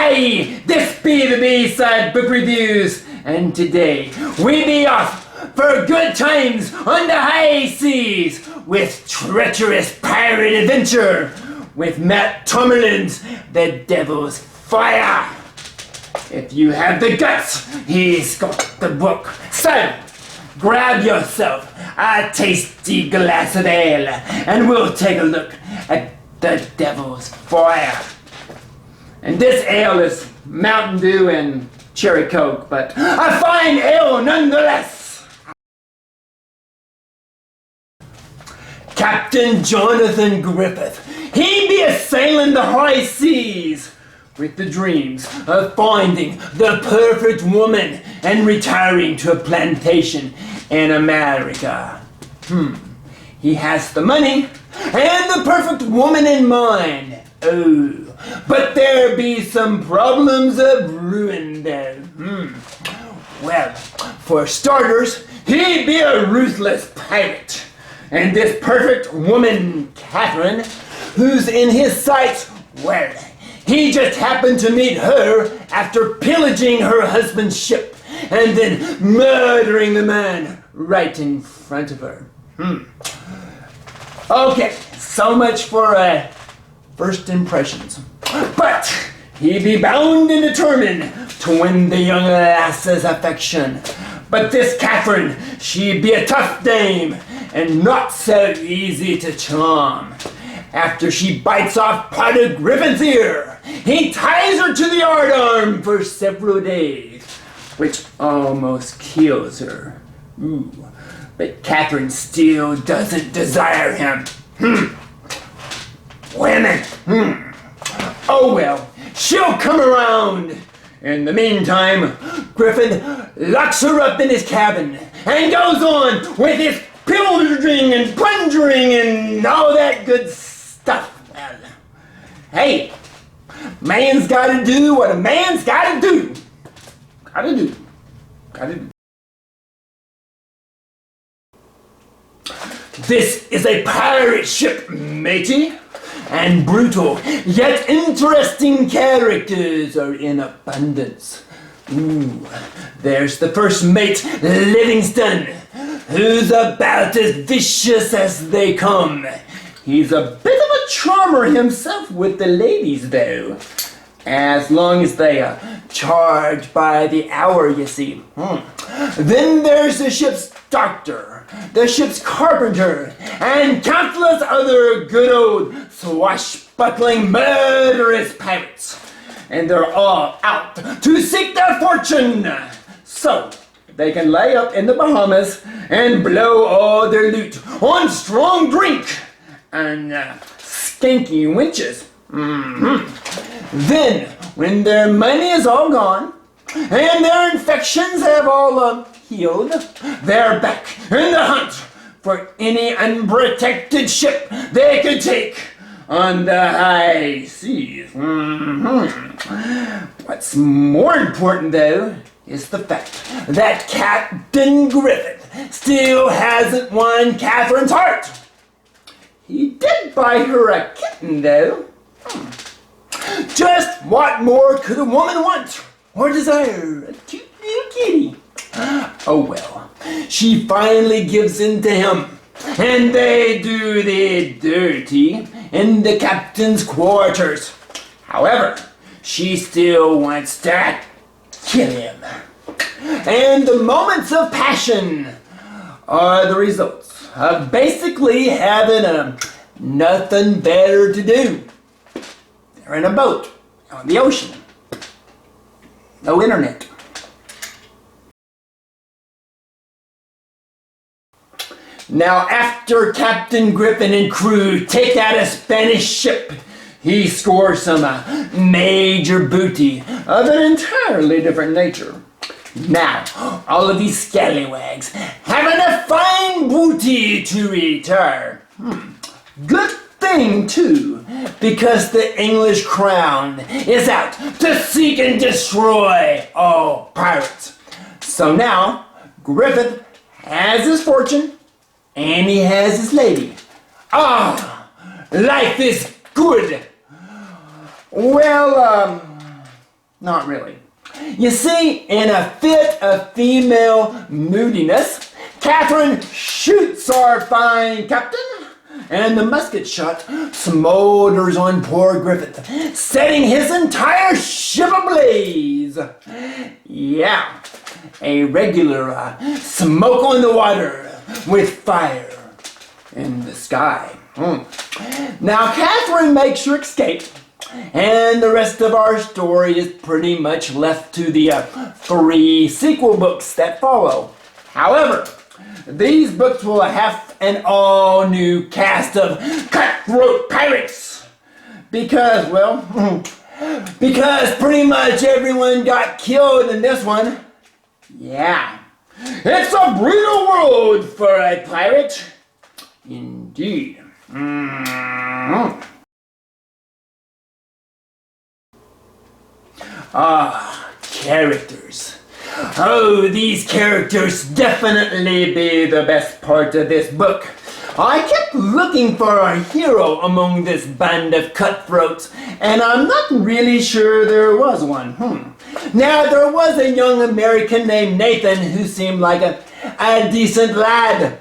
Hi, this be the B-Side Book Reviews, and today we be off for good times on the high seas with treacherous pirate adventure with Matt Tomerlin's The Devil's Fire. If you have the guts, he's got the book. So, grab yourself a tasty glass of ale and we'll take a look at The Devil's Fire. And this ale is Mountain Dew and Cherry Coke, but a fine ale nonetheless. Captain Jonathan Griffith, he be a-sailing the high seas with the dreams of finding the perfect woman and retiring to a plantation in America. He has the money and the perfect woman in mind. Oh, but there be some problems of ruin there. Well, for starters, he be a ruthless pirate. And this perfect woman, Catherine, who's in his sights, well, he just happened to meet her after pillaging her husband's ship and then murdering the man right in front of her. Okay, so much for first impressions. But he be bound and determined to win the young lass's affection. But this Catherine, she be a tough dame and not so easy to charm. After she bites off part of Griffin's ear, he ties her to the yardarm for several days, which almost kills her. But Catherine still doesn't desire him. Women. Oh well, she'll come around. In the meantime, Griffin locks her up in his cabin and goes on with his pillaging and plundering and all that good stuff. Well, hey, man's gotta do what a man's gotta do. Gotta do. This is a pirate ship, matey. And brutal, yet interesting characters are in abundance. There's the first mate, Livingston, who's about as vicious as they come. He's a bit of a charmer himself with the ladies, though. As long as they charge by the hour, you see. Then there's the ship's doctor, the ship's carpenter, and countless other good old swashbuckling murderous pirates. And they're all out to seek their fortune, so they can lay up in the Bahamas and blow all their loot on strong drink and skanky winches. Then, when their money is all gone and their infections have all healed, they're back in the hunt for any unprotected ship they could take on the high seas. What's more important, though, is the fact that Captain Griffith still hasn't won Catherine's heart. He did buy her a kitten, though. Just what more could a woman want or desire? A cute little kitty. Oh well, she finally gives in to him, and they do the dirty in the captain's quarters. However, she still wants to kill him. And the moments of passion are the results of basically having nothing better to do. They're in a boat on the ocean. No internet. Now, after Captain Griffin and crew take out a Spanish ship, he scores some major booty of an entirely different nature. Now, all of these scallywags having a fine booty to return. Good thing, too, because the English crown is out to seek and destroy all pirates. So now, Griffith has his fortune, and he has his lady. Life is good. Well, Not really. You see, in a fit of female moodiness, Catherine shoots our fine captain, and the musket shot smolders on poor Griffith, setting his entire ship ablaze. Yeah, a regular smoke on the water with fire in the sky. Now, Catherine makes her escape, and the rest of our story is pretty much left to the 3 sequel books that follow. However, these books will have an all-new cast of cutthroat pirates. Because, well, because pretty much everyone got killed in this one. Yeah, it's a brutal world for a pirate. Indeed. Characters. Oh, these characters definitely be the best part of this book. I kept looking for a hero among this band of cutthroats, and I'm not really sure there was one. Now, there was a young American named Nathan who seemed like a decent lad.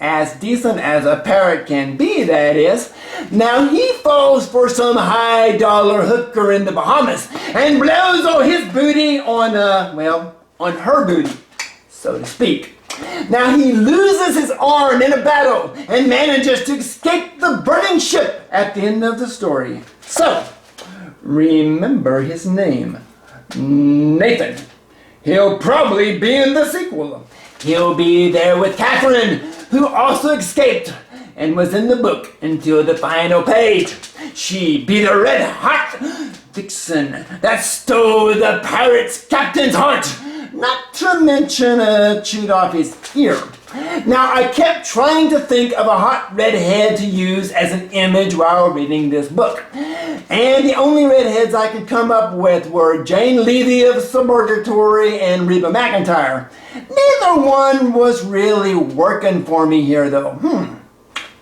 As decent as a parrot can be, that is. Now he falls for some high-dollar hooker in the Bahamas and blows all his booty on, on her booty, so to speak. Now he loses his arm in a battle and manages to escape the burning ship at the end of the story. So, remember his name, Nathan. He'll probably be in the sequel. He'll be there with Catherine, who also escaped and was in the book until the final page. She be the red-hot vixen that stole the pirate's captain's heart, not to mention chewed off his ear. Now, I kept trying to think of a hot redhead to use as an image while reading this book. And the only redheads I could come up with were Jane Levy of Suburgatory and Reba McEntire. Neither one was really working for me here, though.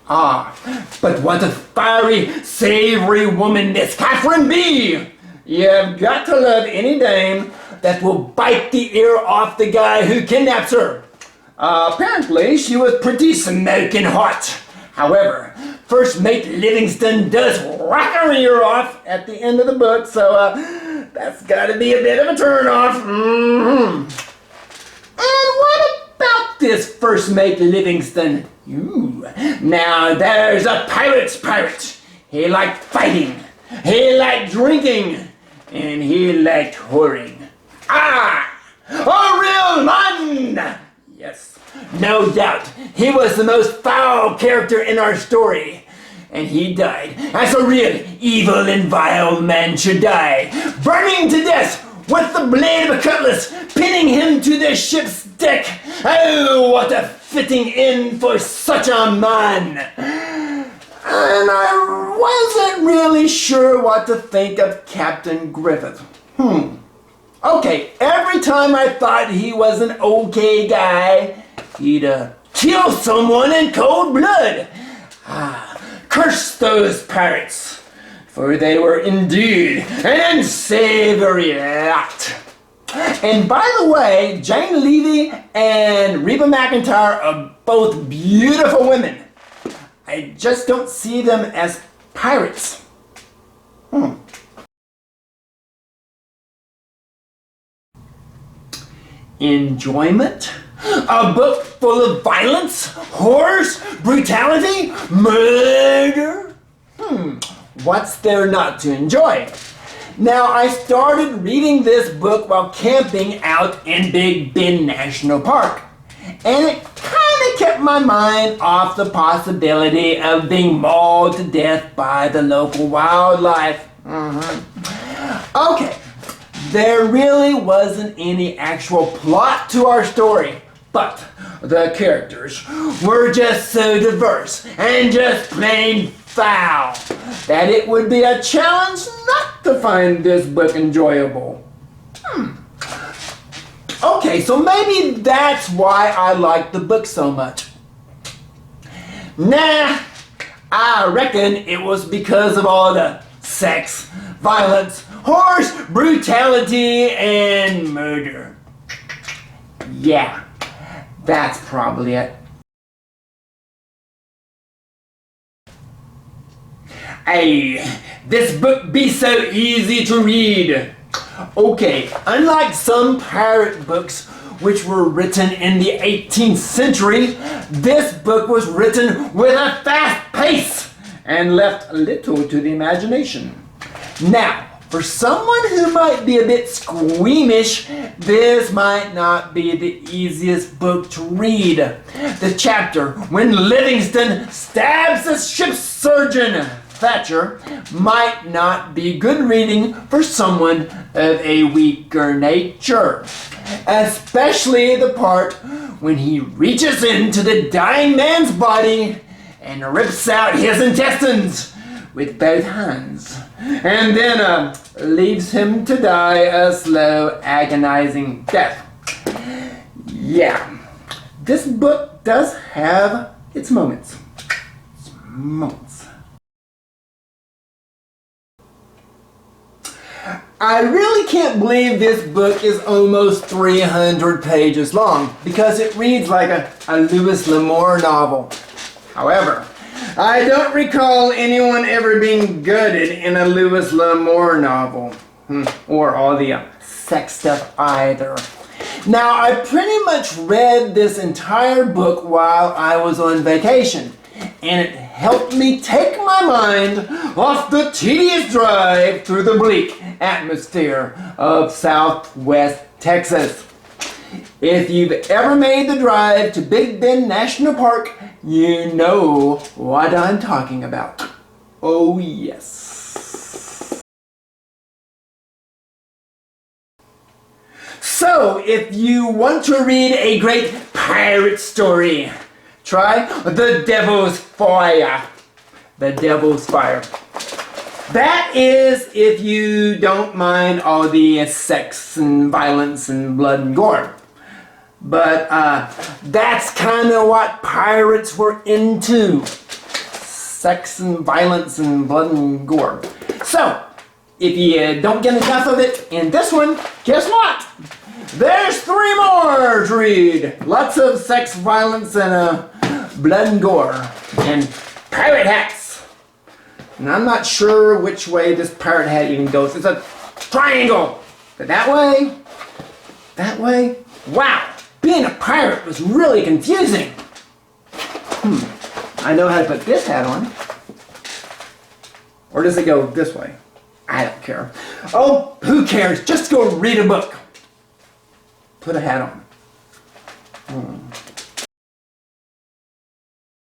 But what a fiery, savory woman this Catherine be! You've got to love any dame that will bite the ear off the guy who kidnaps her. Apparently, she was pretty smoking hot. However, First Mate Livingston does whack her ear off at the end of the book, so that's got to be a bit of a turn-off. And what about this First Mate Livingston? Now there's a pirate's pirate. He liked fighting, he liked drinking, and he liked whoring. A real man! Yes, no doubt, he was the most foul character in our story. And he died as a real evil and vile man should die, burning to death with the blade of a cutlass, pinning him to the ship's deck. Oh, what a fitting end for such a man! And I wasn't really sure what to think of Captain Griffith. Okay, every time I thought he was an okay guy, he'd kill someone in cold blood. Curse those pirates, for they were indeed an unsavory lot. And by the way, Jane Levy and Reba McEntire are both beautiful women. I just don't see them as pirates. Enjoyment? A book full of violence, horrors, brutality, murder? What's there not to enjoy? Now, I started reading this book while camping out in Big Bend National Park, and it kind of kept my mind off the possibility of being mauled to death by the local wildlife. Okay, there really wasn't any actual plot to our story, but the characters were just so diverse and just plain foul that it would be a challenge not to find this book enjoyable. Okay, so maybe that's why I like the book so much. Nah, I reckon it was because of all the sex, violence, horse, brutality, and murder. Yeah, that's probably it. Hey, this book be so easy to read. Okay, unlike some pirate books which were written in the 18th century, this book was written with a fast pace and left little to the imagination. Now, for someone who might be a bit squeamish, this might not be the easiest book to read. The chapter when Livingston stabs the ship's surgeon, Thatcher, might not be good reading for someone of a weaker nature. Especially the part when he reaches into the dying man's body and rips out his intestines with both hands, and then leaves him to die a slow, agonizing death. Yeah, this book does have its moments. I really can't believe this book is almost 300 pages long, because it reads like a Lewis L'Amour novel. However, I don't recall anyone ever being gutted in a Lewis L'Amour novel. Or all the sex stuff either. Now, I pretty much read this entire book while I was on vacation, and it helped me take my mind off the tedious drive through the bleak atmosphere of Southwest Texas. If you've ever made the drive to Big Bend National Park, you know what I'm talking about. Oh yes. So, if you want to read a great pirate story, try The Devil's Fire. The Devil's Fire. That is if you don't mind all the sex and violence and blood and gore. But that's kind of what pirates were into. Sex and violence and blood and gore. So, if you don't get enough of it in this one, guess what? There's 3 more to read. Lots of sex, violence, and blood and gore. And pirate hats. And I'm not sure which way this pirate hat even goes. It's a triangle. But that way, that way. Wow, being a pirate was really confusing. I know how to put this hat on. Or does it go this way? I don't care. Oh, who cares? Just go read a book. Put a hat on.